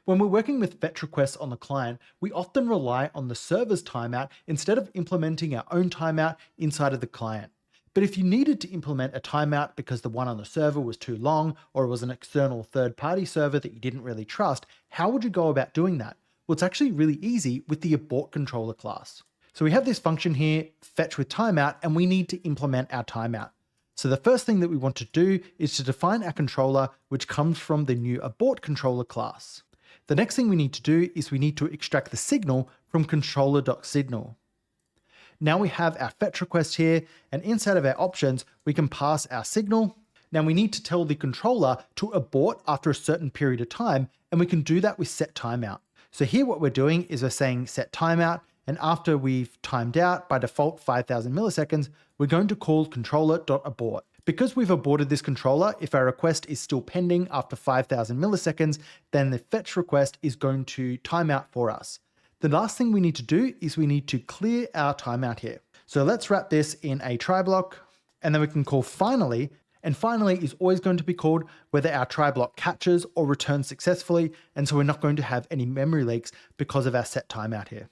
When we're working with fetch requests on the client, we often rely on the server's timeout instead of implementing our own timeout inside of the client. But if you needed to implement a timeout because the one on the server was too long or it was an external third-party server that you didn't really trust, how would you go about doing that? Well, it's actually really easy with the abort controller class. So we have this function here, fetch with timeout, and we need to implement our timeout. So the first thing that we want to do is to define our controller, which comes from the new abort controller class. The next thing we need to do is we need to extract the signal from controller.signal. Now we have our fetch request here, and inside of our options, we can pass our signal. Now we need to tell the controller to abort after a certain period of time, and we can do that with set timeout. So here what we're doing is we're saying set timeout, and after we've timed out, by default 5,000 milliseconds, we're going to call controller.abort. Because we've aborted this controller, if our request is still pending after 5,000 milliseconds, then the fetch request is going to time out for us. The last thing we need to do is we need to clear our timeout here. So let's wrap this in a try block, and then we can call finally, and finally is always going to be called whether our try block catches or returns successfully, and so we're not going to have any memory leaks because of our set timeout here.